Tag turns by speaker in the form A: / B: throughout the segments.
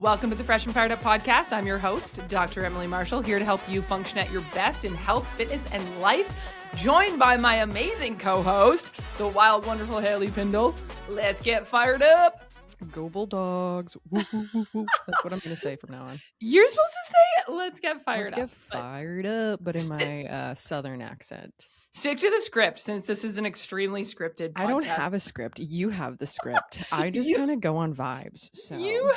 A: Welcome to the Fresh and Fired Up podcast. I'm your host, Dr. Emily Marshall, here to help you function at your best in health, fitness, and life. Joined by my amazing co-host, the wild, wonderful Hailee Piendl. Let's get fired up.
B: Go Bulldogs. Woo, woo, woo, woo. That's what I'm going to say from now on.
A: You're supposed to say, let's get fired up.
B: Let's get fired up, but in my southern accent.
A: Stick to the script, since this is an extremely scripted podcast.
B: I don't have a script. You have the script. I just kind of go on vibes. So
A: you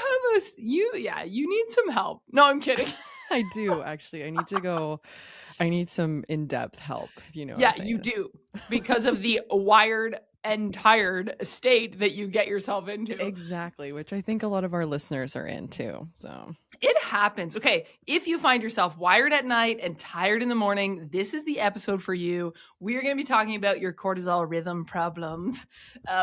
A: need some help. No, I'm kidding.
B: I do, actually. I need some in-depth help, if you know what I'm saying.
A: You do, because of the wired and tired state that you get yourself into.
B: Exactly, which I think a lot of our listeners are in too. So
A: it happens. Okay, if you find yourself wired at night and tired in the morning, this is the episode for you. We are going to be talking about your cortisol rhythm problems,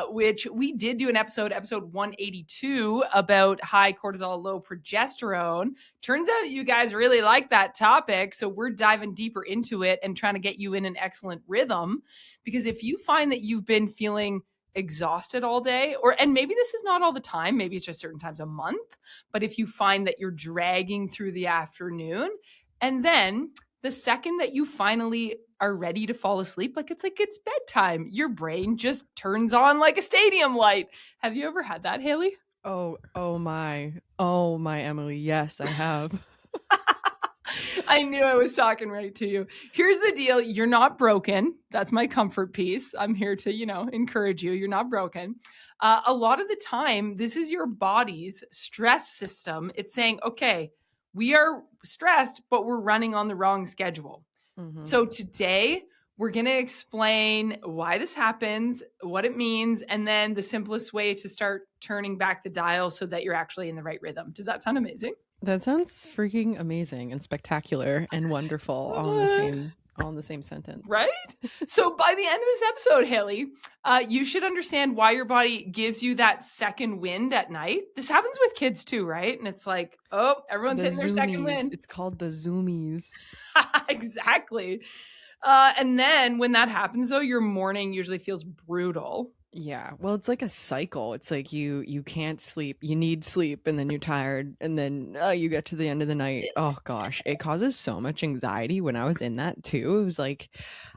A: which we did do an episode 182, about high cortisol, low progesterone. Turns out you guys really like that topic, so we're diving deeper into it and trying to get you in an excellent rhythm. Because if you find that you've been feeling exhausted all day, and maybe this is not all the time, maybe it's just certain times a month, but if you find that you're dragging through the afternoon, and then the second that you finally are ready to fall asleep, it's bedtime, your brain just turns on like a stadium light. Have you ever had that, Hailee?
B: Oh my Emily, yes, I have.
A: I knew I was talking right to you. Here's the deal. You're not broken. That's my comfort piece. I'm here to, encourage you. You're not broken. A lot of the time, this is your body's stress system. It's saying, okay, we are stressed, but we're running on the wrong schedule. Mm-hmm. So today, we're going to explain why this happens, what it means, and then the simplest way to start turning back the dial so that you're actually in the right rhythm. Does that sound amazing?
B: That sounds freaking amazing and spectacular and wonderful all in the same sentence.
A: Right? So by the end of this episode, Hailee, you should understand why your body gives you that second wind at night. This happens with kids too, right? And it's like, oh, everyone's hitting their second wind.
B: It's called the zoomies.
A: Exactly. And then when that happens, though, your morning usually feels brutal.
B: Yeah. Well, it's like a cycle. It's like you can't sleep. You need sleep, and then you're tired, and then you get to the end of the night. Oh gosh, it causes so much anxiety. When I was in that too, it was like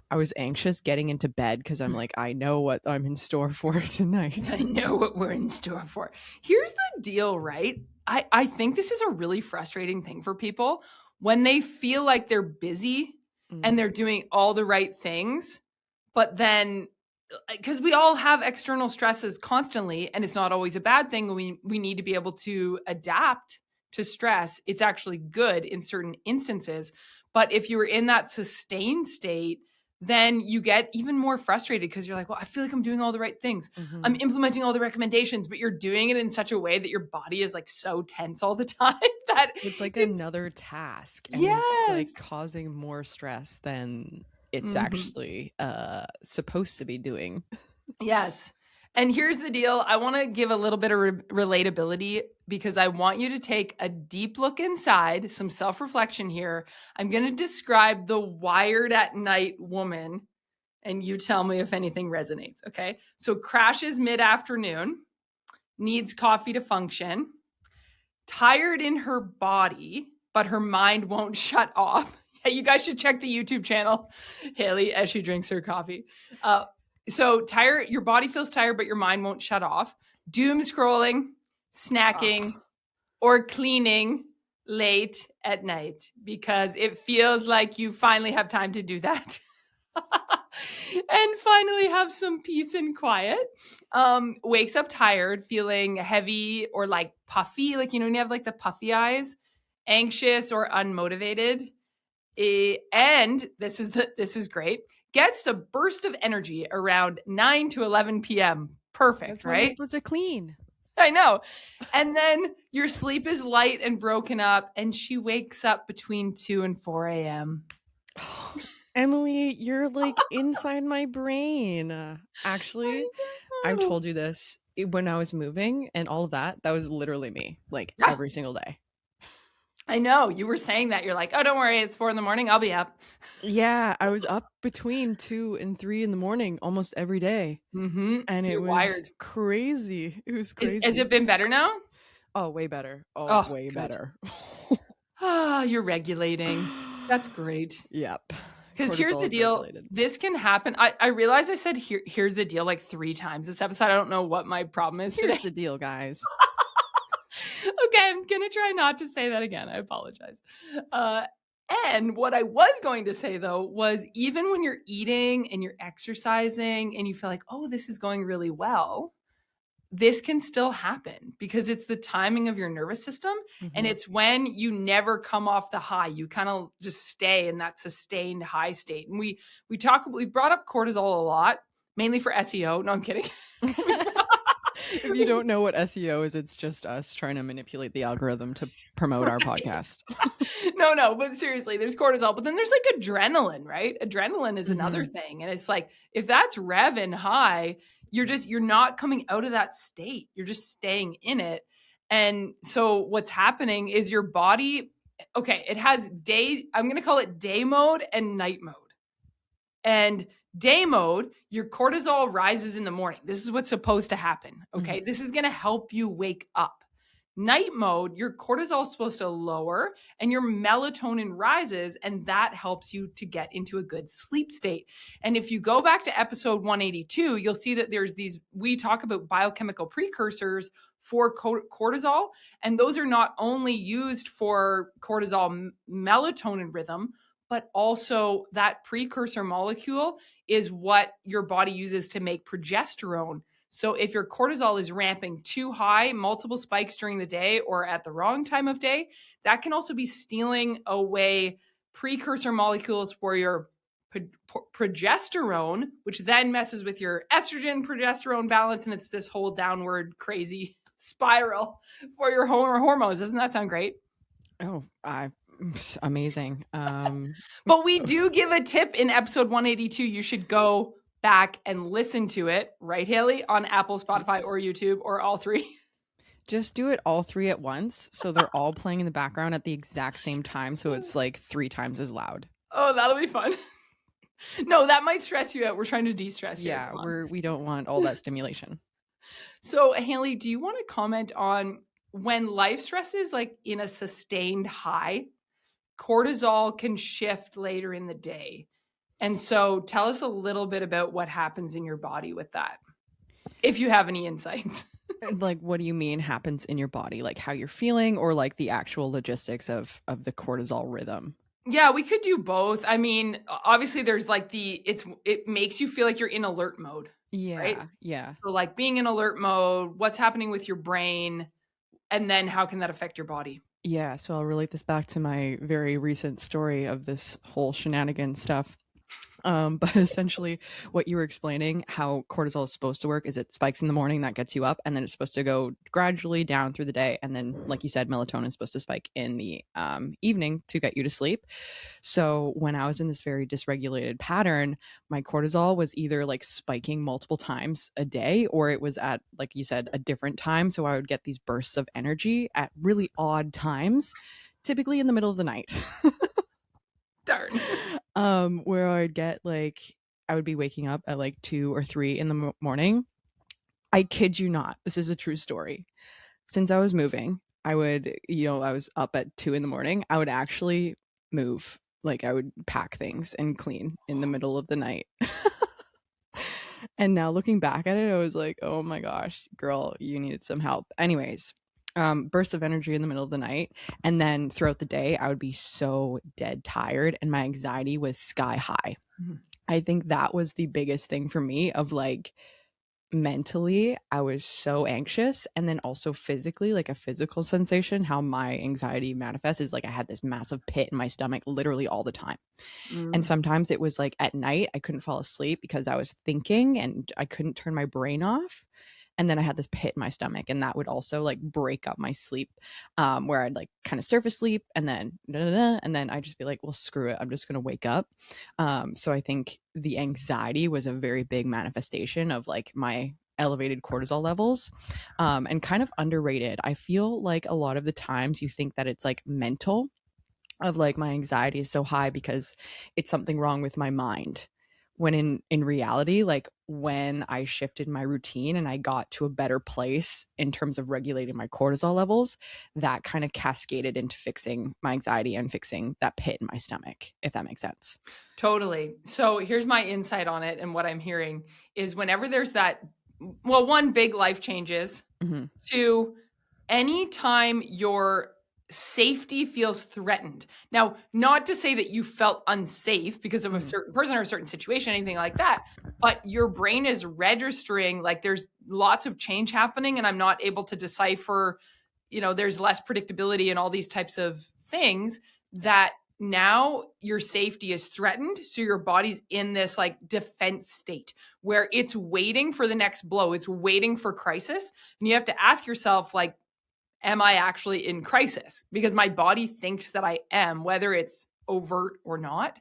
B: I was anxious getting into bed because I'm like, I know what I'm in store for tonight.
A: I know what we're in store for. Here's the deal, right? I think this is a really frustrating thing for people when they feel like they're busy and they're doing all the right things, but then, because we all have external stresses constantly, and it's not always a bad thing. We need to be able to adapt to stress. It's actually good in certain instances. But if you're in that sustained state, then you get even more frustrated because you're like, well, I feel like I'm doing all the right things. Mm-hmm. I'm implementing all the recommendations, but you're doing it in such a way that your body is like so tense all the time that
B: it's like another task. And it's like causing more stress than it's actually supposed to be doing.
A: Yes. And here's the deal. I want to give a little bit of relatability because I want you to take a deep look inside, some self-reflection here. I'm going to describe the wired at night woman, and you tell me if anything resonates, okay? So crashes mid-afternoon, needs coffee to function, tired in her body, but her mind won't shut off. You guys should check the YouTube channel, Hailee, as she drinks her coffee. So tired, your body feels tired, but your mind won't shut off. Doom scrolling, snacking, or cleaning late at night because it feels like you finally have time to do that. And finally have some peace and quiet. Wakes up tired, feeling heavy or like puffy, like, when you have like the puffy eyes, anxious or unmotivated. And this is great. Gets a burst of energy around 9 to 11 p.m. Perfect,
B: That's
A: right?
B: You're supposed to clean.
A: I know. And then your sleep is light and broken up, and she wakes up between 2 and 4 a.m.
B: Emily, you're like inside my brain. Actually, I've told you this when I was moving and all of that. That was literally me, like every single day.
A: I know. You were saying that. You're like, oh, don't worry. It's 4 a.m. I'll be up.
B: Yeah. I was up between 2 and 3 in the morning almost every day. Mm-hmm. And it was crazy. It was crazy.
A: Has it been better now?
B: Oh, way better. Oh,
A: Oh,
B: way
A: good.
B: better.
A: Ah, you're regulating. That's great.
B: Yep.
A: Because here's
B: Cortisol
A: the
B: is
A: deal.
B: regulated.
A: This can happen. I realize I said here's the deal like 3 times this episode. I don't know what my problem is
B: Here's
A: today.
B: the deal, guys.
A: Okay, I'm gonna try not to say that again. I apologize. And what I was going to say though was even when you're eating and you're exercising and you feel like, oh, this is going really well, this can still happen because it's the timing of your nervous system. And it's when you never come off the high. You kind of just stay in that sustained high state. And we brought up cortisol a lot, mainly for SEO. No, I'm kidding.
B: If you don't know what SEO is, it's just us trying to manipulate the algorithm to promote our podcast.
A: No, but seriously, there's cortisol, but then there's like adrenaline, right? Adrenaline is another thing. And it's like, if that's revving high, you're not coming out of that state. You're just staying in it. And so what's happening is your body, okay, it has I'm going to call it day mode and night mode. And day mode, your cortisol rises in the morning. This is what's supposed to happen. Okay. This is going to help you wake up. Night mode, your cortisol is supposed to lower and your melatonin rises, and that helps you to get into a good sleep state. And if you go back to episode 182, you'll see that we talk about biochemical precursors for cortisol, and those are not only used for cortisol melatonin rhythm, but also that precursor molecule is what your body uses to make progesterone. So if your cortisol is ramping too high, multiple spikes during the day or at the wrong time of day, that can also be stealing away precursor molecules for your progesterone, which then messes with your estrogen progesterone balance. And it's this whole downward crazy spiral for your hormones. Doesn't that sound great?
B: Oh, amazing.
A: But we do give a tip in episode 182. You should go back and listen to it, right, Hailee, on Apple, Spotify, or YouTube, or all three.
B: Just do it all three at once. So they're all playing in the background at the exact same time. So it's like 3 times as loud.
A: Oh, that'll be fun. No, that might stress you out. We're trying to de-stress you.
B: Yeah, we don't want all that stimulation.
A: So, Hailee, do you want to comment on when life stress is like in a sustained high, cortisol can shift later in the day? And so tell us a little bit about what happens in your body with that, if you have any insights.
B: Like, what do you mean happens in your body? Like how you're feeling, or like the actual logistics of the cortisol rhythm?
A: Yeah, we could do both. I mean, obviously there's like it makes you feel like you're in alert mode.
B: Yeah.
A: Right?
B: Yeah.
A: So like being in alert mode, what's happening with your brain, and then how can that affect your body?
B: Yeah. So I'll relate this back to my very recent story of this whole shenanigan stuff. But essentially what you were explaining, how cortisol is supposed to work, is it spikes in the morning, that gets you up, and then it's supposed to go gradually down through the day. And then, like you said, melatonin is supposed to spike in the evening to get you to sleep. So when I was in this very dysregulated pattern, my cortisol was either like spiking multiple times a day, or it was at, like you said, a different time. So I would get these bursts of energy at really odd times, typically in the middle of the night.
A: Darn.
B: Where I'd get like, I would be waking up at like 2 or 3 in the morning. I kid you not, this is a true story. Since I was moving, I would, I was up at 2 in the morning. I would actually move, like I would pack things and clean in the middle of the night. And now looking back at it, I was like, oh my gosh, girl, you needed some help. Anyways, bursts of energy in the middle of the night, and then throughout the day I would be so dead tired and my anxiety was sky high. I think that was the biggest thing for me, of like, mentally I was so anxious, and then also physically, like a physical sensation, how my anxiety manifests is like I had this massive pit in my stomach literally all the time. And sometimes it was like at night I couldn't fall asleep because I was thinking and I couldn't turn my brain off. And then I had this pit in my stomach, and that would also like break up my sleep, where I'd like kind of surface sleep and then and then I'd just be like, well, screw it, I'm just gonna wake up. So I think the anxiety was a very big manifestation of like my elevated cortisol levels, and kind of underrated. I feel like a lot of the times you think that it's like mental, of like my anxiety is so high because it's something wrong with my mind, when in reality, like when I shifted my routine and I got to a better place in terms of regulating my cortisol levels, that kind of cascaded into fixing my anxiety and fixing that pit in my stomach, if that makes sense.
A: Totally. So here's my insight on it. And what I'm hearing is whenever there's that, well, one, big life changes.
B: Mm-hmm.
A: Two, anytime your safety feels threatened. Now, not to say that you felt unsafe because of a
B: Mm-hmm.
A: certain person or a certain situation, anything like that, but your brain is registering like there's lots of change happening and I'm not able to decipher, there's less predictability and all these types of things that now your safety is threatened. So your body's in this like defense state where it's waiting for the next blow. It's waiting for crisis. And you have to ask yourself, like, am I actually in crisis? Because my body thinks that I am, whether it's overt or not.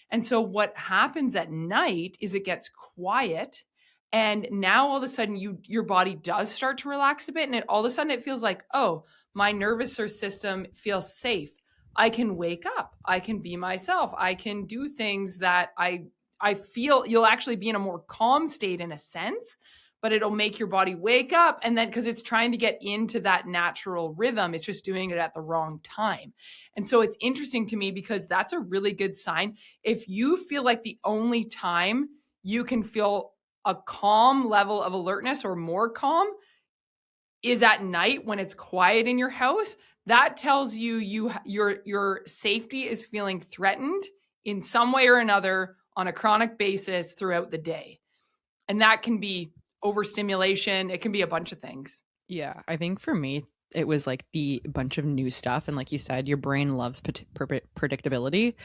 A: And so what happens at night is it gets quiet. And now all of a sudden your body does start to relax a bit. And all of a sudden it feels like, oh, my nervous system feels safe. I can wake up. I can be myself. I can do things that I feel. You'll actually be in a more calm state in a sense, but it'll make your body wake up. And then because it's trying to get into that natural rhythm, it's just doing it at the wrong time. And so it's interesting to me because that's a really good sign. If you feel like the only time you can feel a calm level of alertness or more calm is at night when it's quiet in your house, that tells you your safety is feeling threatened in some way or another on a chronic basis throughout the day. And that can be overstimulation. It can be a bunch of things.
B: Yeah, I think for me, it was like the bunch of new stuff. And like you said, your brain loves predictability.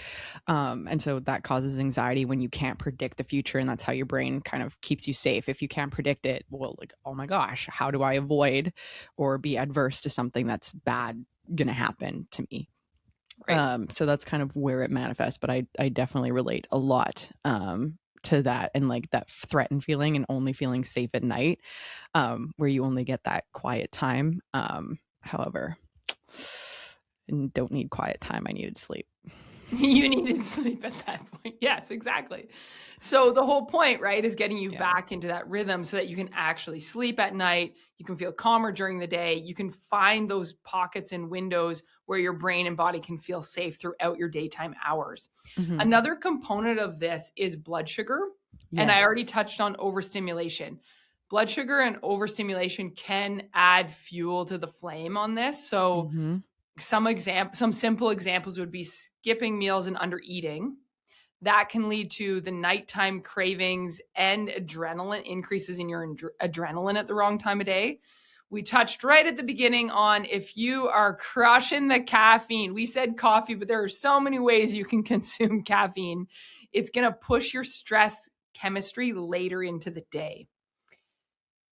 B: And so that causes anxiety when you can't predict the future. And that's how your brain kind of keeps you safe. If you can't predict it, well, like, oh my gosh, how do I avoid or be adverse to something that's bad going to happen to me?
A: Right.
B: So that's kind of where it manifests. But I definitely relate a lot to that and like that threatened feeling and only feeling safe at night, where you only get that quiet time. However, I don't need quiet time. I needed sleep.
A: You needed sleep at that point. Yes, exactly. So the whole point, right, is getting you
B: Yeah.
A: back into that rhythm so that you can actually sleep at night. You can feel calmer during the day. You can find those pockets and windows where your brain and body can feel safe throughout your daytime hours.
B: Mm-hmm.
A: Another component of this is blood sugar.
B: Yes.
A: And I already touched on overstimulation. Blood sugar and overstimulation can add fuel to the flame on this. So
B: Mm-hmm.
A: some simple examples would be skipping meals and under eating. That can lead to the nighttime cravings and adrenaline increases in your adrenaline at the wrong time of day. We touched right at the beginning on if you are crushing the caffeine. We said coffee, but there are so many ways you can consume caffeine. It's going to push your stress chemistry later into the day.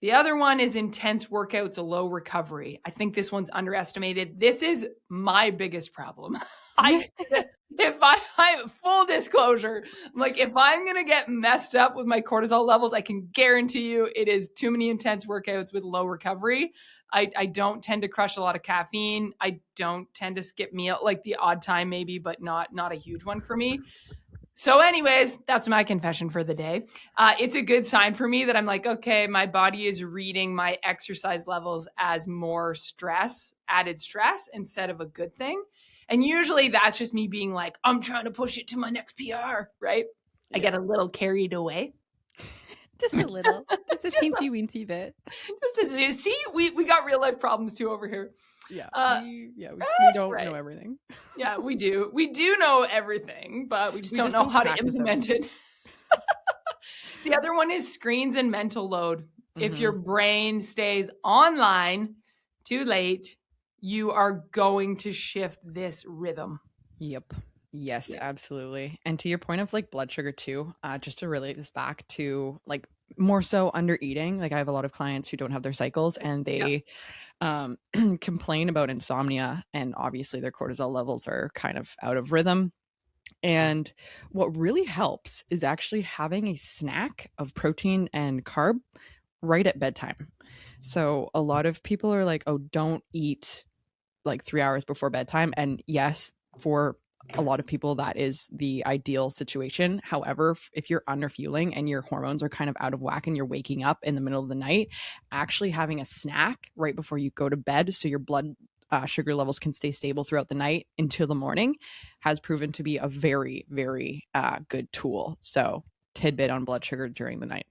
A: The other one is intense workouts, a low recovery. I think this one's underestimated. This is my biggest problem. If I full disclosure, like if I'm going to get messed up with my cortisol levels, I can guarantee you it is too many intense workouts with low recovery. I don't tend to crush a lot of caffeine. I don't tend to skip meal, like the odd time maybe, but not a huge one for me. So anyways, that's my confession for the day. It's a good sign for me that I'm like, okay, my body is reading my exercise levels as more added stress instead of a good thing. And usually that's just me being like, I'm trying to push it to my next PR, right? I get a little carried away.
B: Just a little, just a teensy weensy bit.
A: See, we got real life problems too over here.
B: Yeah, we don't know everything.
A: Yeah, we do. We do know everything, but we just don't know how to implement it. The other one is screens and mental load. Mm-hmm. If your brain stays online too late, you are going to shift this rhythm.
B: Yep. Yes, absolutely. And to your point of like blood sugar too, just to relate this back to like more so under eating, like I have a lot of clients who don't have their cycles and they complain about insomnia, and obviously their cortisol levels are kind of out of rhythm. And what really helps is actually having a snack of protein and carb right at bedtime. So a lot of people are like, oh, don't eat like 3 hours before bedtime. And yes, for a lot of people that is the ideal situation. However, if you're underfueling and your hormones are kind of out of whack and you're waking up in the middle of the night, actually having a snack right before you go to bed so your blood sugar levels can stay stable throughout the night until the morning has proven to be a very, very good tool. So tidbit on blood sugar during the night.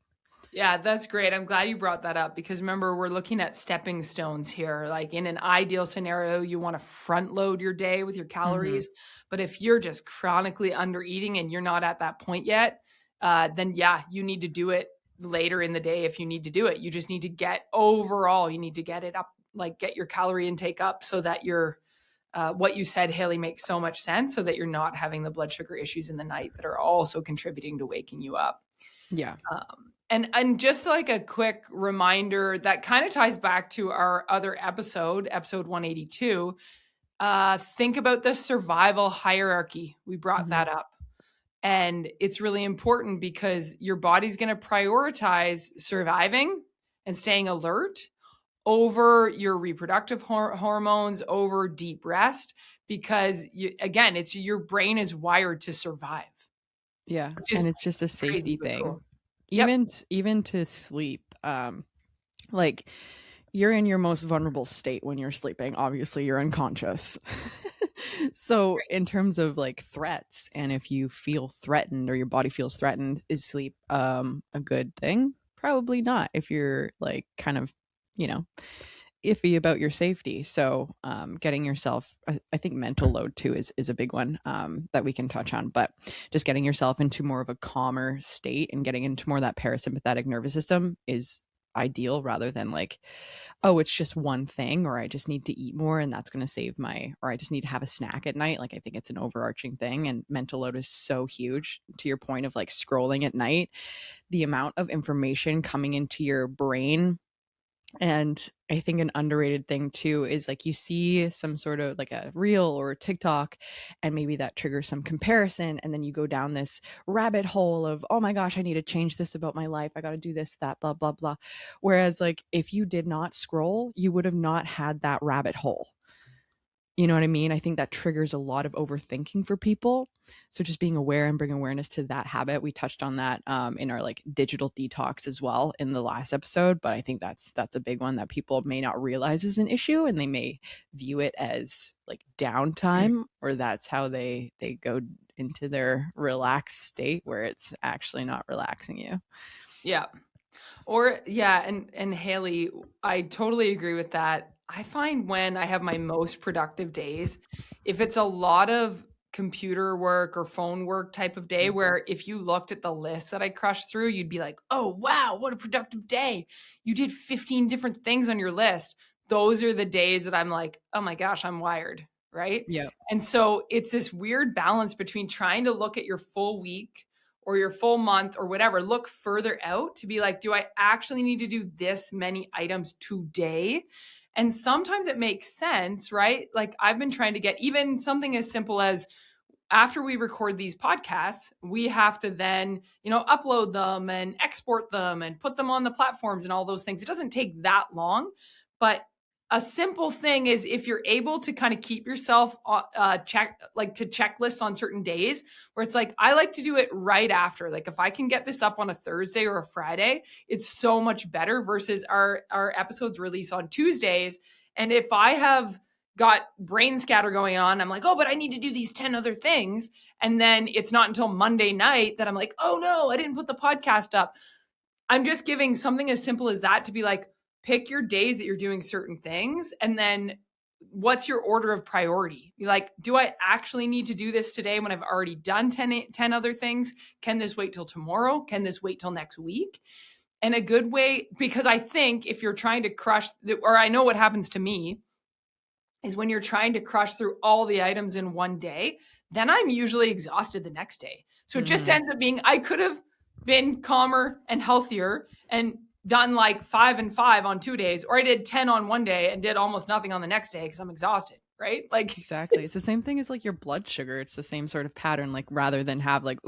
A: Yeah, that's great. I'm glad you brought that up because remember, we're looking at stepping stones here. Like in an ideal scenario, you want to front load your day with your
B: Mm-hmm.
A: calories. But if you're just chronically under eating and you're not at that point yet, then yeah, you need to do it later in the day if you need to do it. You just need to you need to get it up, like get your calorie intake up so that you're, what you said, Haley, makes so much sense so that you're not having the blood sugar issues in the night that are also contributing to waking you up.
B: Yeah.
A: And just like a quick reminder that kind of ties back to our other episode 182. Think about the survival hierarchy. We brought
B: Mm-hmm.
A: that up. And it's really important because your body's going to prioritize surviving and staying alert over your reproductive hormones, over deep rest, because again, it's your brain is wired to survive,
B: Yeah,
A: which
B: and
A: is
B: it's just a
A: crazy
B: safety
A: but
B: thing.
A: cool. Yep.
B: Even to sleep, like you're in your most vulnerable state when you're sleeping. Obviously, you're unconscious. So, in terms of like threats, and if you feel threatened or your body feels threatened, is sleep a good thing? Probably not if you're like kind of, you know, iffy about your safety. So, getting yourself, I think mental load too is a big one that we can touch on. But just getting yourself into more of a calmer state and getting into more of that parasympathetic nervous system is ideal rather than like, oh, it's just one thing, or I just need to eat more and that's going to save my, or I just need to have a snack at night. Like, I think it's an overarching thing. And mental load is so huge to your point of like scrolling at night. The amount of information coming into your brain, and I think an underrated thing too is like you see some sort of like a reel or a TikTok, and maybe that triggers some comparison. And then you go down this rabbit hole of, oh my gosh, I need to change this about my life. I got to do this, that, blah, blah, blah. Whereas, like, if you did not scroll, you would have not had that rabbit hole. You know what I mean? I think that triggers a lot of overthinking for people. So just being aware and bring awareness to that habit. We touched on that in our like digital detox as well in the last episode, but I think that's a big one that people may not realize is an issue, and they may view it as like downtime, or that's how they go into their relaxed state where it's actually not relaxing you.
A: Yeah. Or yeah, and Haley, I totally agree with that. I find when I have my most productive days, if it's a lot of computer work or phone work type of day where if you looked at the list that I crushed through, you'd be like, "Oh, wow, what a productive day. You did 15 different things on your list." Those are the days that I'm like, "Oh my gosh, I'm wired." Right?
B: Yeah.
A: And so it's this weird balance between trying to look at your full week or your full month or whatever, look further out to be like, do I actually need to do this many items today? And sometimes it makes sense, right? Like I've been trying to get even something as simple as after we record these podcasts, we have to then, upload them and export them and put them on the platforms and all those things. It doesn't take that long, but a simple thing is if you're able to kind of keep yourself to checklists on certain days where it's like, I like to do it right after. Like if I can get this up on a Thursday or a Friday, it's so much better versus our episodes release on Tuesdays. And if I have got brain scatter going on, I'm like, oh, but I need to do these 10 other things. And then it's not until Monday night that I'm like, oh no, I didn't put the podcast up. I'm just giving something as simple as that to be like, pick your days that you're doing certain things. And then what's your order of priority? Be like, do I actually need to do this today when I've already done 10 other things? Can this wait till tomorrow? Can this wait till next week? And a good way, because I think if you're trying to or I know what happens to me is when you're trying to crush through all the items in one day, then I'm usually exhausted the next day. So it just ends up being, I could have been calmer and healthier and done like 5 and 5 on 2 days, or I did 10 on one day and did almost nothing on the next day because I'm exhausted, right? Like,
B: Exactly. It's the same thing as like your blood sugar. It's the same sort of pattern. Like rather than have like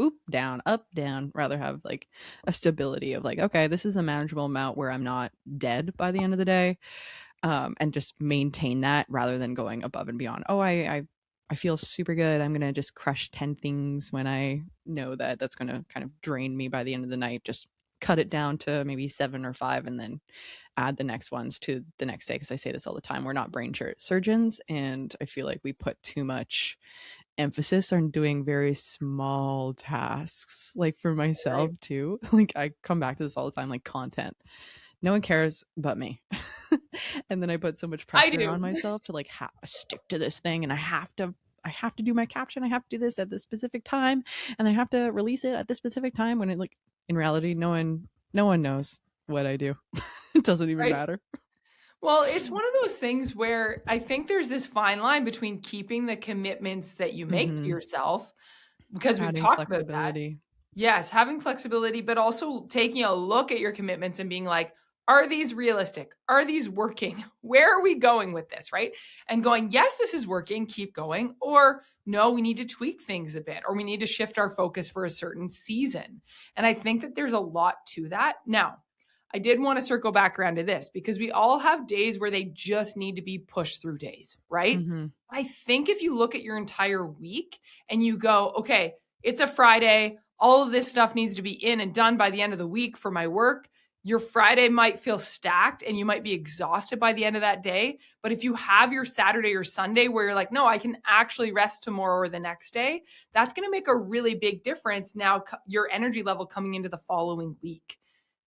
B: up, down, rather have like a stability of like, okay, this is a manageable amount where I'm not dead by the end of the day. And just maintain that rather than going above and beyond. Oh, I I feel super good. I'm going to just crush 10 things when I know that that's going to kind of drain me by the end of the night. Just cut it down to maybe 7 or 5 and then add the next ones to the next day. Because I say this all the time. We're not brain surgeons. And I feel like we put too much emphasis on doing very small tasks, like for
A: Right.
B: myself too. Like I come back to this all the time, like content. No one cares but me. And then I put so much
A: I
B: pressure
A: do.
B: on myself to like stick to this thing, and I have to do my caption. I have to do this at this specific time, and I have to release it at this specific time. When it like in reality, no one knows what I do. It doesn't even
A: Right.
B: matter.
A: Well, it's one of those things where I think there's this fine line between keeping the commitments that you make to
B: Mm-hmm.
A: yourself, because we've
B: Adding
A: talked about that.
B: flexibility.
A: Yes, having flexibility, but also taking a look at your commitments and being like, are these realistic? Are these working? Where are we going with this? Right. And going, yes, this is working, keep going. Or no, we need to tweak things a bit, or we need to shift our focus for a certain season. And I think that there's a lot to that. Now, I did want to circle back around to this because we all have days where they just need to be pushed through days, right?
B: Mm-hmm.
A: I think if you look at your entire week and you go, okay, it's a Friday, all of this stuff needs to be in and done by the end of the week for my work. Your Friday might feel stacked and you might be exhausted by the end of that day. But if you have your Saturday or Sunday where you're like, no, I can actually rest tomorrow or the next day, that's going to make a really big difference now, your energy level coming into the following week.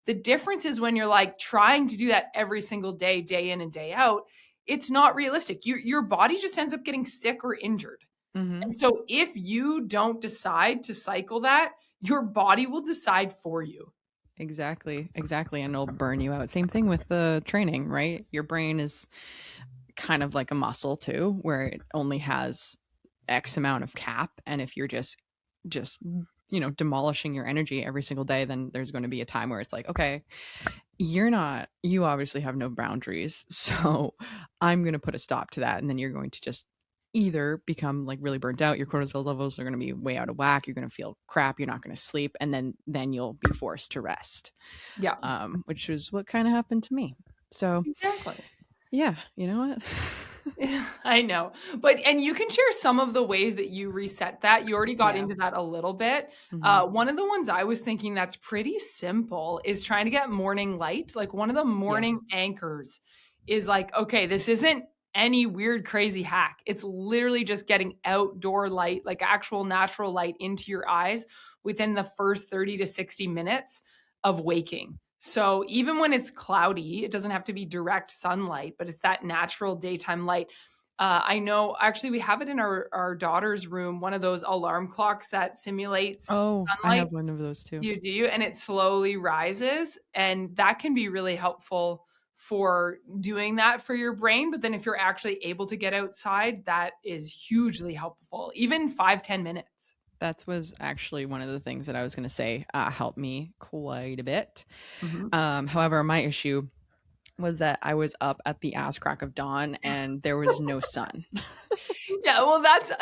A: The difference is when you're like trying to do that every single day, day in and day out, it's not realistic. Your body just ends up getting sick or injured.
B: Mm-hmm.
A: And so if you don't decide to cycle that, your body will decide for you.
B: Exactly, and it'll burn you out. Same thing with the training, right? Your brain is kind of like a muscle too, where it only has X amount of cap, and if you're just demolishing your energy every single day, then there's going to be a time where it's like, okay, you obviously have no boundaries, so I'm going to put a stop to that, and then you're going to just either become like really burnt out, your cortisol levels are going to be way out of whack, you're going to feel crap, you're not going to sleep, and then you'll be forced to rest,
A: Yeah,
B: which is what kind of happened to me. So
A: exactly.
B: yeah, you know what.
A: I know. But and you can share some of the ways that you reset that. You already got
B: Yeah.
A: into that a little bit.
B: Hmm.
A: One of the ones I was thinking that's pretty simple is trying to get morning light. Like one of the morning
B: Yes.
A: anchors is like, okay, this isn't any weird, crazy hack. It's literally just getting outdoor light, like actual natural light into your eyes within the first 30 to 60 minutes of waking. So even when it's cloudy, it doesn't have to be direct sunlight, but it's that natural daytime light. I know actually we have it in our daughter's room, one of those alarm clocks that simulates
B: Oh, I
A: sunlight.
B: have one of those too.
A: You do, and it slowly rises. And that can be really helpful for doing that for your brain. But then if you're actually able to get outside, that is hugely helpful, even 5-10 minutes.
B: That was actually one of the things that I was going to say helped me quite a bit.
A: Mhm.
B: However, my issue was that I was up at the ass crack of dawn and there was no sun.
A: Yeah, well, that's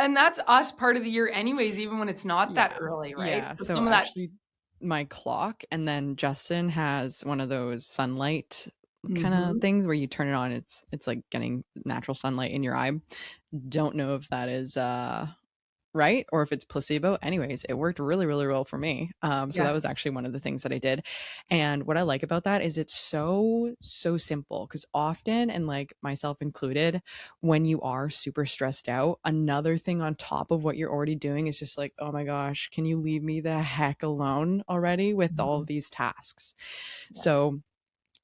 A: us part of the year anyways, even when it's not that
B: Yeah.
A: early, right?
B: Yeah.
A: But
B: So
A: some of that.
B: actually, my clock, and then Justin has one of those sunlight kind of
A: Mhm.
B: things where you turn it on. It's like getting natural sunlight in your eye. Don't know if that is right, or if it's placebo. Anyways, it worked really really well for me. So
A: Yeah.
B: that was actually one of the things that I did. And what I like about that is it's so simple, because often, and like myself included, when you are super stressed out, another thing on top of what you're already doing is just like, oh my gosh, can you leave me the heck alone already with all of
A: Mhm.
B: these tasks.
A: Yeah.
B: So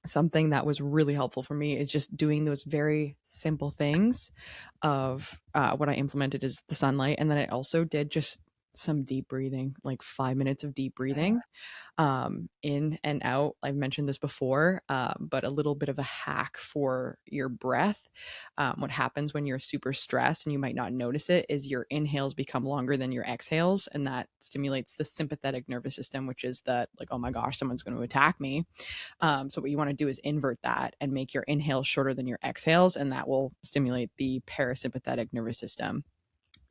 B: something that was really helpful for me is just doing those very simple things of what I implemented is the sunlight. And then I also did just some deep breathing, like 5 minutes of deep
A: Yeah.
B: breathing, in and out. I've mentioned this before, but a little bit of a hack for your breath. What happens when you're super stressed and you might not notice it is your inhales become longer than your exhales, and that stimulates the sympathetic nervous system, which is that, like, oh my gosh, someone's going to attack me. So what you want to do is invert that and make your inhales shorter than your exhales, and that will stimulate the parasympathetic nervous system.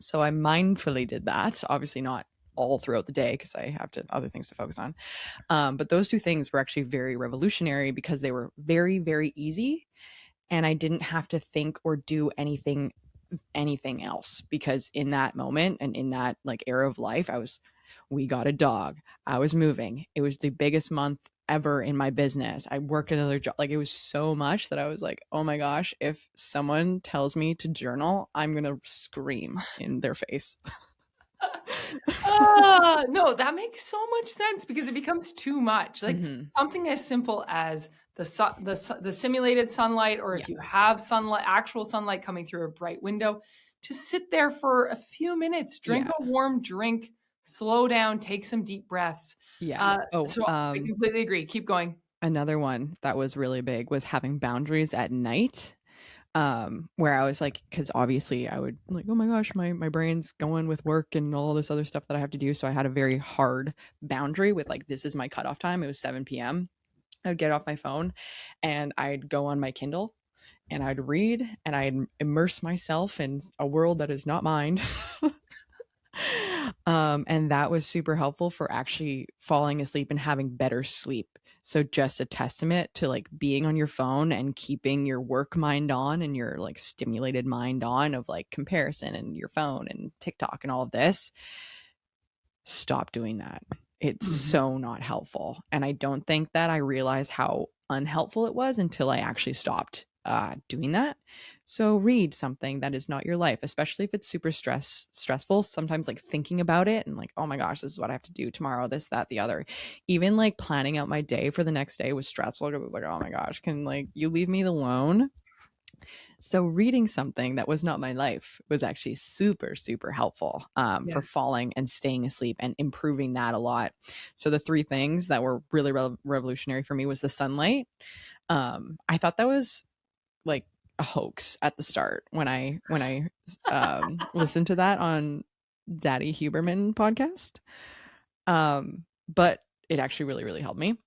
B: So I mindfully did that. Obviously not all throughout the day because I have other things to focus on. But those two things were actually very revolutionary because they were very, very easy, and I didn't have to think or do anything anything else, because in that moment and in that like era of life, we got a dog. I was moving. It was the biggest month ever in my business. I worked another job. Like, it was so much that I was like, oh my gosh, if someone tells me to journal, I'm going to scream in their face.
A: No, that makes so much sense because it becomes too much. Like
B: Mm-hmm.
A: something as simple as the simulated sunlight, or
B: Yeah.
A: if you have sunlight, actual sunlight coming through a bright window, just sit there for a few minutes, drink
B: Yeah.
A: a warm drink, slow down, take some deep breaths.
B: Yeah. Oh,
A: So I completely agree. Keep going.
B: another one that was really big was having boundaries at night. Where I was like, because obviously I would like, oh my gosh, my brain's going with work and all this other stuff that I have to do. So I had a very hard boundary with like, this is my cutoff time. It was 7 p.m. I would get off my phone and I'd go on my Kindle and I'd read and I'd immerse myself in a world that is not mine. And that was super helpful for actually falling asleep and having better sleep. So just a testament to like being on your phone and keeping your work mind on and your like stimulated mind on of like comparison and your phone and TikTok and all of this. Stop doing that. It's
A: Mhm.
B: so not helpful. And I don't think that I realized how unhelpful it was until I actually stopped doing that. So read something that is not your life, especially if it's super stressful. Sometimes like thinking about it and like, oh my gosh, this is what I have to do tomorrow, this, that, the other. Even like planning out my day for the next day was stressful because it's like, oh my gosh, can like you leave me alone? So reading something that was not my life was actually super, super helpful
A: Yeah.
B: for falling and staying asleep and improving that a lot. So the three things that were really revolutionary for me was the sunlight. I thought that was like a hoax at the start when I listened to that on Daddy Huberman podcast. But it actually really, really helped me.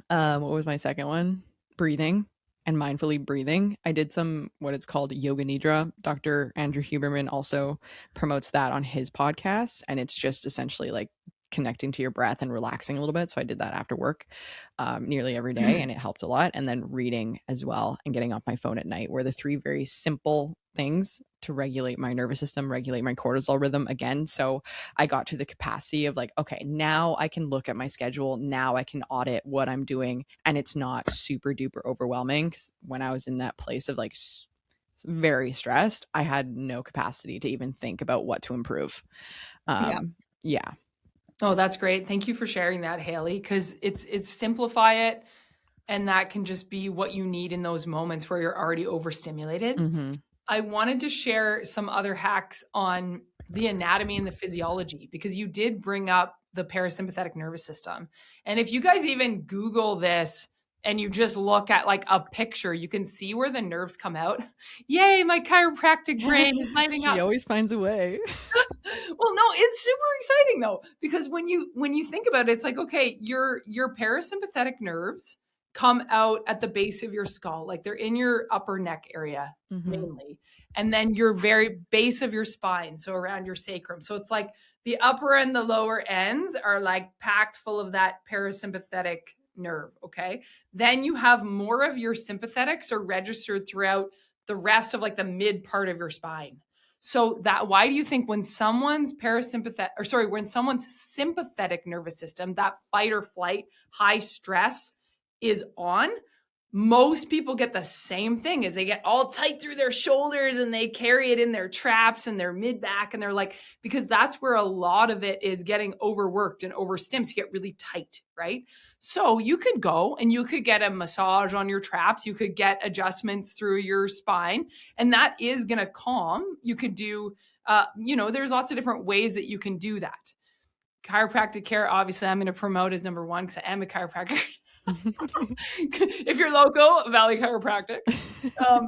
B: What was my second one? Breathing and mindfully breathing. I did some what it's called yoga nidra. Dr. Andrew Huberman also promotes that on his podcast, and it's just essentially like connecting to your breath and relaxing a little bit. So I did that after work nearly every day, and it helped a lot. And then reading as well and getting off my phone at night were the three very simple things to regulate my nervous system, regulate my cortisol rhythm again. So I got to the capacity of like, okay, now I can look at my schedule. Now I can audit what I'm doing. And it's not super duper overwhelming. Because when I was in that place of like very stressed, I had no capacity to even think about what to improve.
A: Yeah.
B: Yeah.
A: Oh, that's great. Thank you for sharing that, Haley, because it's simplify it, and that can just be what you need in those moments where you're already overstimulated.
B: Mm-hmm.
A: I wanted to share some other hacks on the anatomy and the physiology because you did bring up the parasympathetic nervous system. And if you guys even Google this and you just look at like a picture, you can see where the nerves come out. Yay, my chiropractic brain is lighting
B: She
A: up.
B: always finds a way.
A: Well, no, it's super exciting though because when you think about it, it's like okay, your parasympathetic nerves come out at the base of your skull, like they're in your upper neck area
B: Mm-hmm.
A: mainly, and then your very base of your spine, so around your sacrum. So it's like the upper and the lower ends are like packed full of that parasympathetic nerve. Okay, then you have more of your sympathetics are registered throughout the rest of like the mid part of your spine. So that why do you think when someone's when someone's sympathetic nervous system, that fight or flight, high stress is on, most people get the same thing as they get all tight through their shoulders and they carry it in their traps and their mid back and they're like because that's where a lot of it is getting overworked and overstimmed, so you get really tight, right? So you could go and you could get a massage on your traps, you could get adjustments through your spine, and that is going to calm. You could do there's lots of different ways that you can do that. Chiropractic care, obviously I'm going to promote as number one because I am a chiropractor. If you're local, Valley Chiropractic. Um,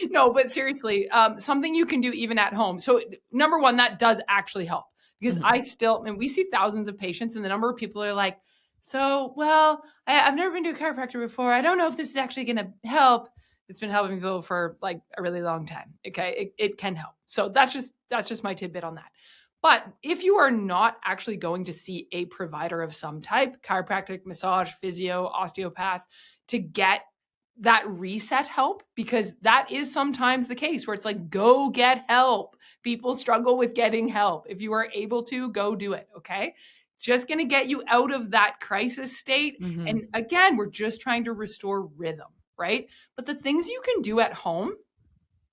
A: no, but seriously, something you can do even at home. So, number one, that does actually help because
B: Mm-hmm.
A: we see thousands of patients, and the number of people are like, so, well, I've never been to a chiropractor before. I don't know if this is actually going to help. It's been helping people for like a really long time. Okay, it can help. So that's just my tidbit on that. But if you are not actually going to see a provider of some type, chiropractic, massage, physio, osteopath, to get that reset help, because that is sometimes the case where it's like, go get help. People struggle with getting help. If you are able to, go do it. Okay. It's just going to get you out of that crisis state.
B: Mm-hmm.
A: And again, we're just trying to restore rhythm, right? But the things you can do at home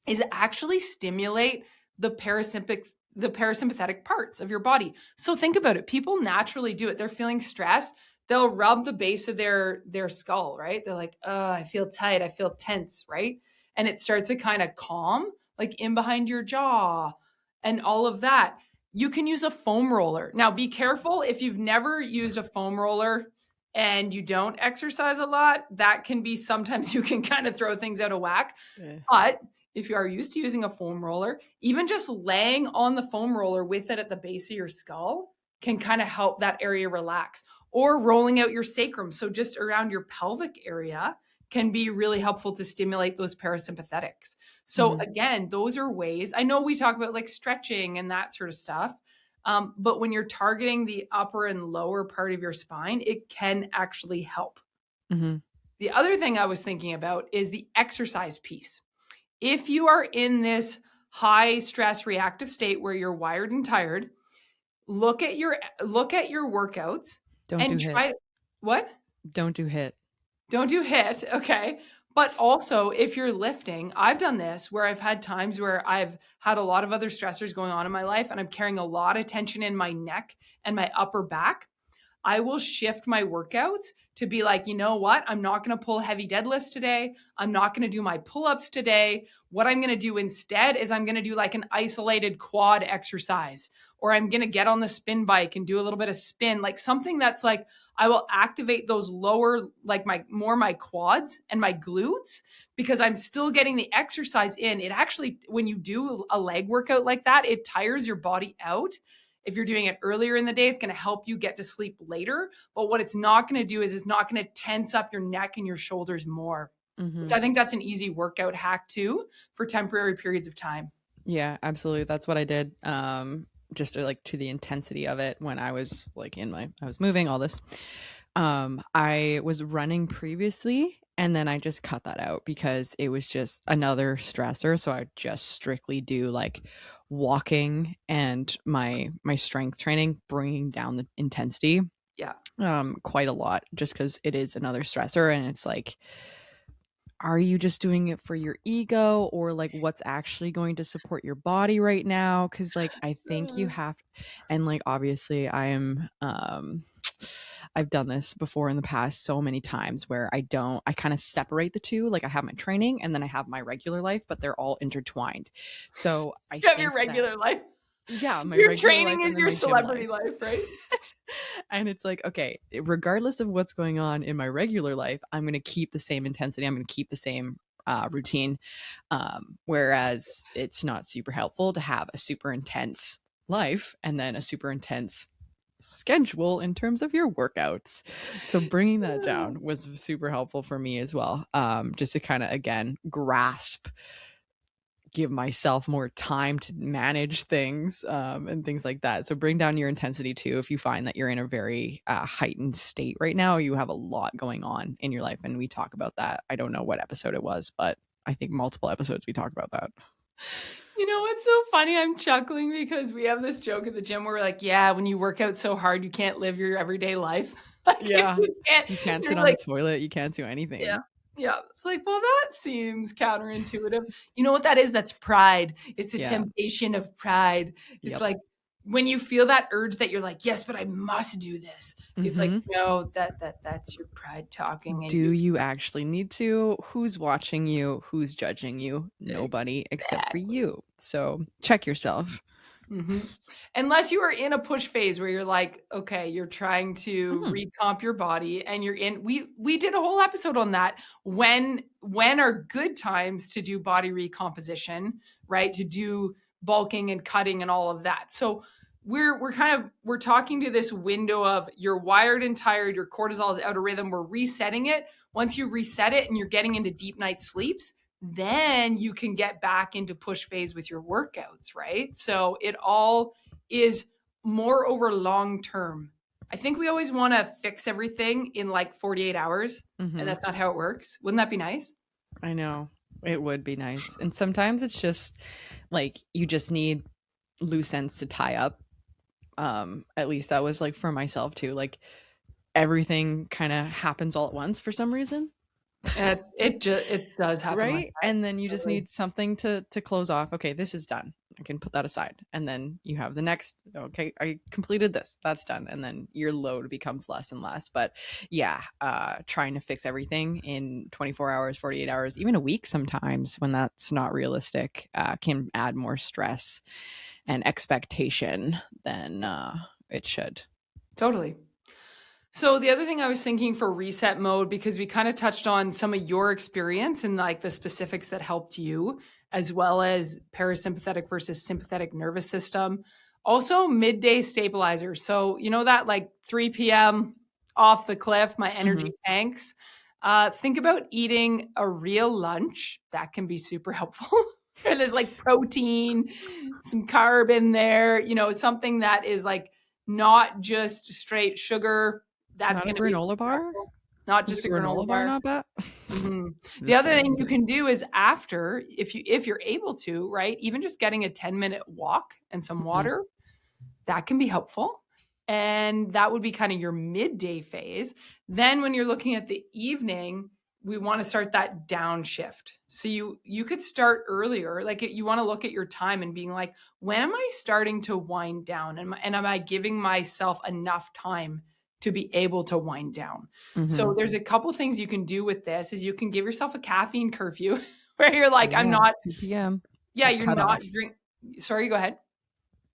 A: is actually stimulate the parasympathetic parts of your body. So think about it. People naturally do it. They're feeling stressed. They'll rub the base of their skull, right? They're like, oh, I feel tight. I feel tense, right? And it starts to kind of calm, like in behind your jaw and all of that. You can use a foam roller. Now, be careful if you've never used a foam roller and you don't exercise a lot, that can be sometimes you can kind of throw things out of whack.
B: Yeah.
A: But if you are used to using a foam roller, even just laying on the foam roller with it at the base of your skull can kind of help that area relax. Or rolling out your sacrum, so just around your pelvic area, can be really helpful to stimulate those parasympathetics. So
B: Mm-hmm.
A: again, those are ways. I know we talk about like stretching and that sort of stuff, but when you're targeting the upper and lower part of your spine, it can actually help.
B: Mm-hmm.
A: The other thing I was thinking about is the exercise piece. If you are in this high stress reactive state where you're wired and tired, look at your workouts
B: Don't do
A: and
B: HIIT.
A: try what?
B: Don't do HIIT.
A: Don't do HIIT, okay? But also, if you're lifting, I've done this where I've had times where I've had a lot of other stressors going on in my life and I'm carrying a lot of tension in my neck and my upper back. I will shift my workouts to be like, you know what? I'm not going to pull heavy deadlifts today. I'm not going to do my pull-ups today. What I'm going to do instead is I'm going to do like an isolated quad exercise, or I'm going to get on the spin bike and do a little bit of spin, like something that's like, I will activate those lower, like my quads and my glutes, because I'm still getting the exercise in. It actually, when you do a leg workout like that, it tires your body out. If you're doing it earlier in the day, it's going to help you get to sleep later. But what it's not going to do is it's not going to tense up your neck and your shoulders more.
B: Mm-hmm.
A: So I think that's an easy workout hack too for temporary periods of time.
B: Yeah, absolutely. That's what I did. Just like to the intensity of it when I was like I was moving all this. I was running previously and then I just cut that out because it was just another stressor. So I would just strictly do like walking and my strength training, bringing down the intensity.
A: Yeah.
B: Quite a lot just because it is another stressor and it's like, are you just doing it for your ego or like what's actually going to support your body right now? Because like I think you have, and like obviously I am I've done this before in the past so many times where I kind of separate the two. Like I have my training and then I have my regular life, but they're all intertwined. So I
A: You have your
B: think that,
A: regular life.
B: yeah, my
A: Your
B: regular life
A: training
B: and
A: is
B: then
A: your
B: my gym
A: celebrity
B: life.
A: life, right?
B: And it's like, okay, regardless of what's going on in my regular life, I'm going to keep the same intensity. I'm going to keep the same routine. Whereas it's not super helpful to have a super intense life and then a super intense schedule in terms of your workouts. So bringing that down was super helpful for me as well. Just to kind of, again, give myself more time to manage things and things like that. So bring down your intensity too. If you find that you're in a very heightened state right now, you have a lot going on in your life. And we talk about that. I don't know what episode it was, but I think multiple episodes we talked about that.
A: You know what's so funny? I'm chuckling because we have this joke at the gym where we're like, yeah, when you work out so hard, you can't live your everyday life. Like if
B: Yeah. You can't
A: you're
B: sit on
A: like,
B: the toilet. You can't do
A: yeah.
B: anything.
A: Yeah. It's like, well, that seems counterintuitive. You know what that is? That's pride. It's a
B: Yeah.
A: temptation of pride. It's
B: Yep.
A: like when you feel that urge that you're like, yes, but I must do this. It's like, no, that's your pride talking. And
B: Do you actually need to? Who's watching you? Who's judging you? Nobody except for
A: exactly.
B: you. So check yourself.
A: Mm-hmm. Unless you are in a push phase where you're like, okay, you're trying to recomp your body and you're in, we did a whole episode on that. When are good times to do body recomposition, right? To do bulking and cutting and all of that. So we're talking to this window of you're wired and tired, your cortisol is out of rhythm. We're resetting it. Once you reset it and you're getting into deep night sleeps, then you can get back into push phase with your workouts, right? So it all is more over long term. I think we always want to fix everything in like 48 hours, and that's not how it works. Wouldn't that be nice?
B: I know. It would be nice. And sometimes it's just like you just need loose ends to tie up. At least that was like for myself too. Like everything kind of happens all at once for some reason.
A: It does happen like
B: Right?
A: that.
B: And then you just
A: Totally.
B: need something to close off. Okay, this is done. I can put that aside. And then you have the next, okay, I completed this. That's done. And then your load becomes less and less. But yeah, trying to fix everything in 24 hours, 48 hours, even a week sometimes when that's not realistic, can add more stress and expectation than it should.
A: Totally. So the other thing I was thinking for reset mode, because we kind of touched on some of your experience and like the specifics that helped you, as well as parasympathetic versus sympathetic nervous system. Also, midday stabilizer. So, you know, that like 3 p.m. off the cliff, my
B: Mm-hmm.
A: energy tanks. Think about eating a real lunch. That can be super helpful. And there's like protein, some carb in there, you know, something that is like not just straight sugar. That's
B: Not a
A: going to be
B: granola
A: super
B: bar?
A: helpful. Not
B: Is
A: just
B: a
A: a granola
B: granola bar
A: bar.
B: not bad?
A: Mhm. The
B: Just
A: other
B: kidding.
A: thing
B: I'm
A: you
B: kidding.
A: can do is after, if you're able to, right? Even just getting a 10-minute walk and some
B: Mhm.
A: water, that can be helpful. And that would be kind of your midday phase. Then when you're looking at the evening, we want to start that downshift. So you could start earlier. Like you want to look at your time and being like, when am I starting to wind down? And am I giving myself enough time to be able to wind down? So
B: Mhm.
A: there's a couple things you can do with this is you can give yourself a caffeine curfew where you're
B: Oh,
A: like, I'm
B: yeah.
A: not,
B: 2 PM.
A: yeah, you're
B: Cut
A: not
B: off.
A: drink. Sorry, go ahead.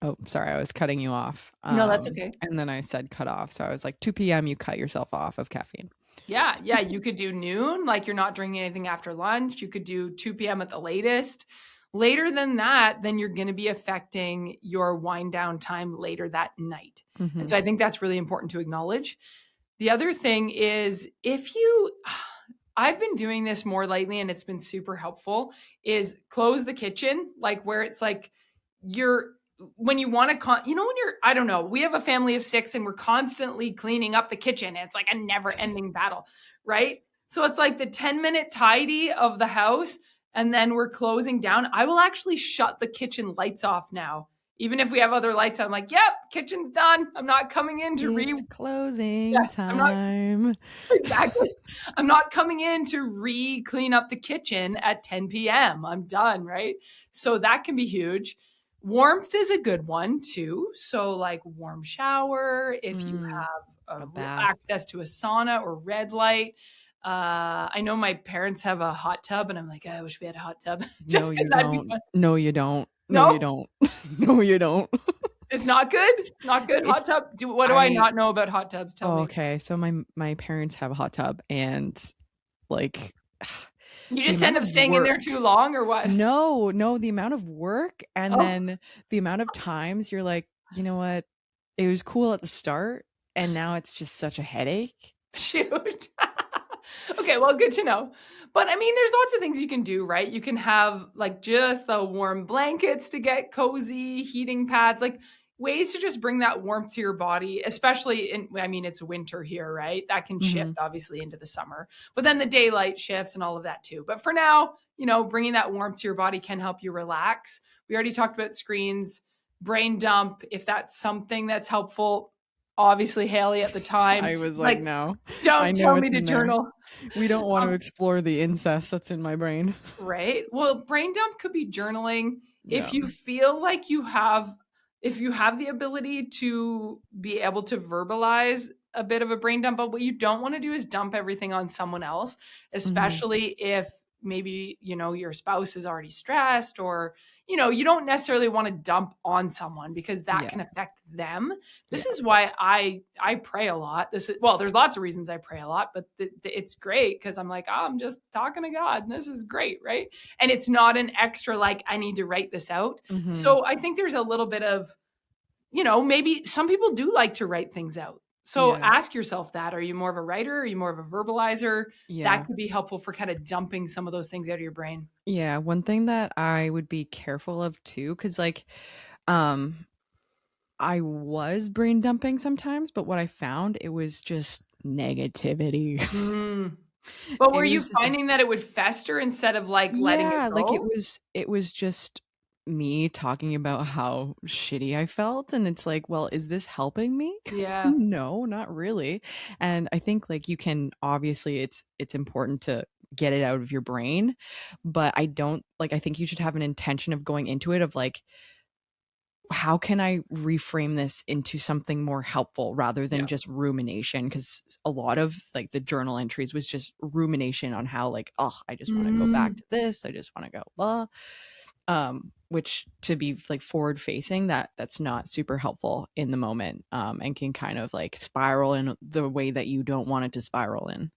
B: Oh, sorry, I was cutting you off.
A: No, that's okay.
B: And then I said cut off, so I was like, 2 PM, you cut yourself off of caffeine.
A: Yeah, yeah, you could do noon, like you're not drinking anything after lunch. You could do 2 p.m. at the latest. Later than that, then you're going to be affecting your wind down time later that night. And
B: Mhm.
A: so I think that's really important to acknowledge. The other thing is if you I've been doing this more lately and it's been super helpful is close the kitchen like where it's like you're when you want to you know when you're I don't know, we have a family of 6 and we're constantly cleaning up the kitchen. It's like a never-ending battle, right? So it's like the 10-minute tidy of the house and then we're closing down. I will actually shut the kitchen lights off now. Even if we have other lights, I'm like, "Yep, kitchen's done. I'm not coming in to
B: It's
A: yeah,
B: closing
A: I'm not
B: time.
A: exactly. I'm not coming in to clean up the kitchen at 10 p.m. I'm done, right? So that can be huge. Warmth is a good one too. So like warm shower, if you
B: Mm,
A: have
B: a bath.
A: access to a sauna or red light. I know my parents have a hot tub, and I'm like, I wish we had a hot tub
B: No,
A: just because
B: you
A: that'd be
B: don't.
A: fun.
B: No, you don't. No, you
A: No,
B: don't. No, you don't.
A: it's not good. Not good. Hot
B: It's
A: tub. What do I
B: I
A: not know about hot tubs? Tell
B: oh,
A: me.
B: okay, so my parents have a hot tub and, like,
A: You
B: the
A: just end
B: amount
A: up
B: of
A: staying in there
B: work.
A: too long, or what?
B: No, no, the amount of work and
A: Oh.
B: then the amount of times you're like, "You know what? It was cool at the start, and now it's just such a headache."
A: Shoot. Okay, well, good to know. But I mean, there's lots of things you can do, right? You can have like just the warm blankets to get cozy, heating pads, like ways to just bring that warmth to your body, especially I mean, it's winter here, right? That can shift
B: Mhm.
A: obviously into the summer, but then the daylight shifts and all of that too. But for now, you know, bringing that warmth to your body can help you relax. We already talked about screens, brain dump, if that's something that's helpful. Obviously, Haley at the time,
B: I was like,
A: like,
B: "No. I
A: don't
B: know
A: tell me
B: it's
A: to
B: in there.
A: journal.
B: We don't want to
A: Um,
B: explore the incest that's in my brain."
A: right? Well, brain dump could be journaling.
B: Yeah.
A: If you feel like if you have the ability to be able to verbalize a bit of a brain dump, but what you don't want to do is dump everything on someone else,
B: Mhm.
A: especially if maybe, you know, your spouse is already stressed or, you know, you don't necessarily want to dump on someone because that
B: Yeah.
A: can affect them.
B: Yeah.
A: This is why I pray a lot. This is well, there's lots of reasons I pray a lot, but it's great because I'm like, oh, I'm just talking to God, and this is great, right? And it's not an extra like I need to write this out.
B: Mhm.
A: So I think there's a little bit of, you know, maybe some people do like to write things out. So
B: Yeah.
A: ask yourself that: Are you more of a writer? Are you more of a verbalizer? That
B: Yeah.
A: could be helpful for kind of dumping some of those things out of your brain.
B: Yeah, one thing that I would be careful of too, because like, um, I was brain dumping sometimes, but what I found, it was just negativity.
A: Mm. But were
B: It
A: you
B: was just
A: finding that it would fester instead of, like, letting it
B: yeah, like
A: go?
B: it was just me talking about how shitty I felt, and it's like, well, is this helping me?
A: Yeah.
B: No, not really. And I think like you can obviously it's important to get it out of your brain, but I don't like I think you should have an intention of going into it of like how can I reframe this into something more helpful rather than
A: Yeah.
B: just rumination? Because a lot of like the journal entries was just rumination on how like, oh, I just want to go back
A: Mm.
B: to this. I just want to go blah. Which to be like forward facing, that's not super helpful in the moment, and can kind of like spiral in the way that you don't want it to spiral in.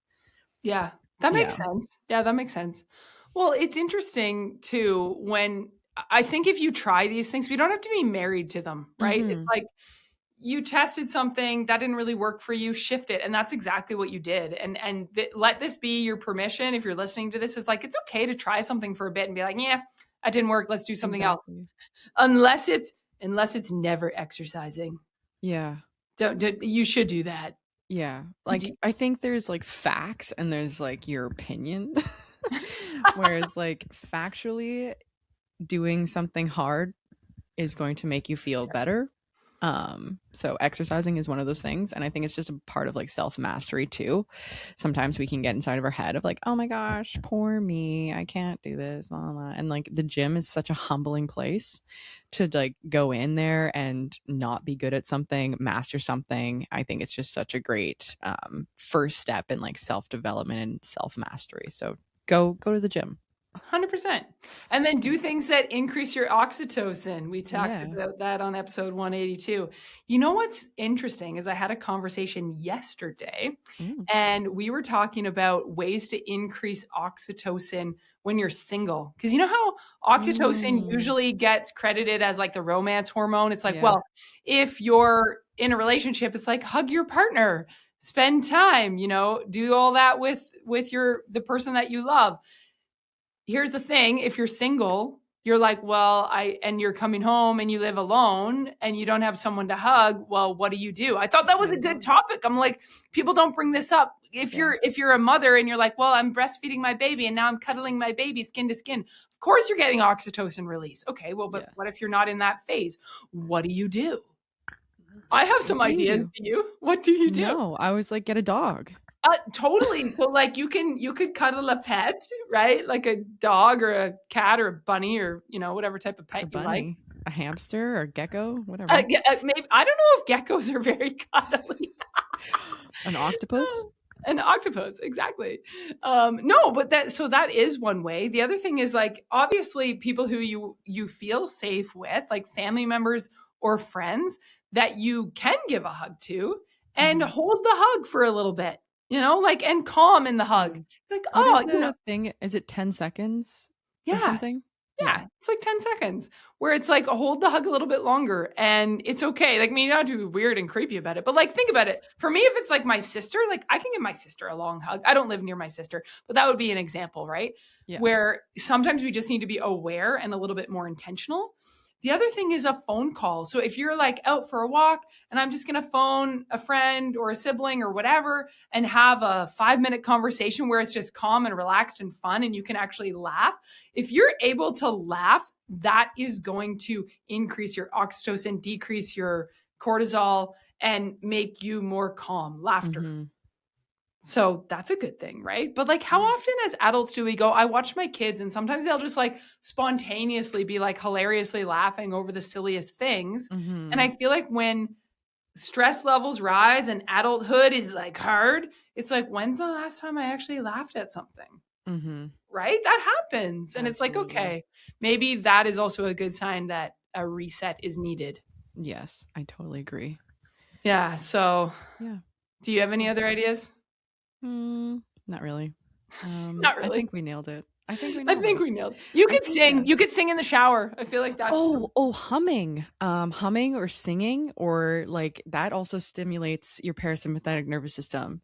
A: Yeah, that makes
B: Yeah.
A: sense. Yeah, that makes sense. Well, it's interesting too when I think if you try these things, we don't have to be married to them, right? It's
B: Mm-hmm.
A: like you tested something that didn't really work for you, shift it, and that's exactly what you did. And let this be your permission. If you're listening to this, it's like it's okay to try something for a bit and be like, yeah, that didn't work. Let's do something else.
B: Exactly.
A: Unless it's never exercising.
B: Yeah.
A: Don't you should do that.
B: Yeah.
A: Did
B: Like
A: you?
B: I think there's like facts and there's like your opinion. Whereas like factually doing something hard is going to make you feel
A: Yes.
B: better. So exercising is one of those things, and I think it's just a part of like self-mastery too. Sometimes we can get inside of our head of like, oh my gosh, poor me, I can't do this, blah, blah, blah. And like the gym is such a humbling place to like go in there and not be good at something, master something. I think it's just such a great first step in like self-development and self-mastery. So go to the gym.
A: 100%. And then do things that increase your oxytocin. We talked
B: Yeah.
A: about that on episode 182. You know what's interesting is I had a conversation yesterday
B: Mm.
A: and we were talking about ways to increase oxytocin when you're single. Because you know how oxytocin
B: Mm.
A: usually gets credited as like the romance hormone? It's like,
B: Yeah.
A: well, if you're in a relationship, it's like hug your partner, spend time, do all that with the person that you love. Here's the thing, if you're single, you're like, well, and you're coming home and you live alone and you don't have someone to hug, well, what do you do? I thought that was
B: Get
A: a
B: a
A: good
B: dog.
A: topic. I'm like, people don't bring this up. If
B: Yeah.
A: you're a mother and you're like, well, I'm breastfeeding my baby and now I'm cuddling my baby skin to skin. Of course you're getting oxytocin release. Okay, well, but
B: Yeah.
A: what if you're not in that phase? What do you do? I have
B: What
A: some
B: do you
A: ideas.
B: do?
A: Do you? What do you do?
B: No, I was like, get a dog.
A: Totally. So like you could cuddle a pet, right? Like a dog or a cat or a bunny or whatever type of
B: A
A: pet you like.
B: bunny, a hamster, or gecko, whatever.
A: Maybe I don't know if geckos are very cuddly.
B: An octopus.
A: An octopus, exactly. No, but that is one way. The other thing is like obviously people who you feel safe with, like family members or friends that you can give a hug to and
B: Mhm.
A: hold the hug for a little bit, like and calm in the hug.
B: Mm.
A: Like,
B: What is
A: oh.
B: the thing? Is it 10 seconds or
A: Yeah,
B: something? Yeah.
A: yeah, it's like 10 seconds where it's like hold the hug a little bit longer and it's okay. Like, I mean, you don't have to be weird and creepy about it, but like think about it. For me, if it's like my sister, like I can give my sister a long hug. I don't live near my sister, but that would be an example, right?
B: Yeah.
A: Where sometimes we just need to be aware and a little bit more intentional. The other thing is a phone call. So if you're like out for a walk and I'm just going to phone a friend or a sibling or whatever and have a 5-minute conversation where it's just calm and relaxed and fun and you can actually laugh, if you're able to laugh, that is going to increase your oxytocin, decrease your cortisol, and make you more calm. Laughter.
B: Mhm.
A: So that's a good thing, right? But like, how
B: Yeah.
A: often as adults do we go? I watch my kids, and sometimes they'll just like spontaneously be like hilariously laughing over the silliest things. And I
B: Mhm.
A: feel like when stress levels rise and adulthood is like hard, it's like, when's the last time I actually laughed at something?
B: Mhm.
A: Right? That happens. And it's like,
B: Absolutely.
A: okay, maybe that is also a good sign that a reset is needed.
B: Yes, I totally agree.
A: Yeah. So,
B: Yeah.
A: do you have any
B: Cool.
A: other ideas?
B: Not really.
A: Not
B: I
A: really.
B: think we nailed it. I think we
A: I
B: nailed
A: think
B: it.
A: we nailed. You
B: I
A: could
B: think yeah.
A: sing. You could sing in the shower. I feel like that's
B: Humming. Humming or singing or like that also stimulates your parasympathetic nervous system,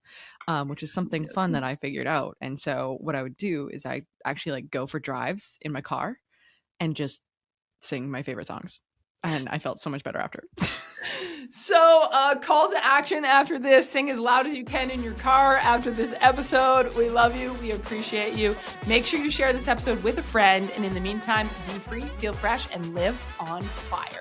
B: which is something fun that I figured out. And so what I would do is I actually like go for drives in my car and just sing my favorite songs. And I felt so much better after.
A: So, call to action after this. Sing as loud as you can in your car after this episode. We love you. We appreciate you. Make sure you share this episode with a friend. And in the meantime, be free, feel fresh, and live on fire.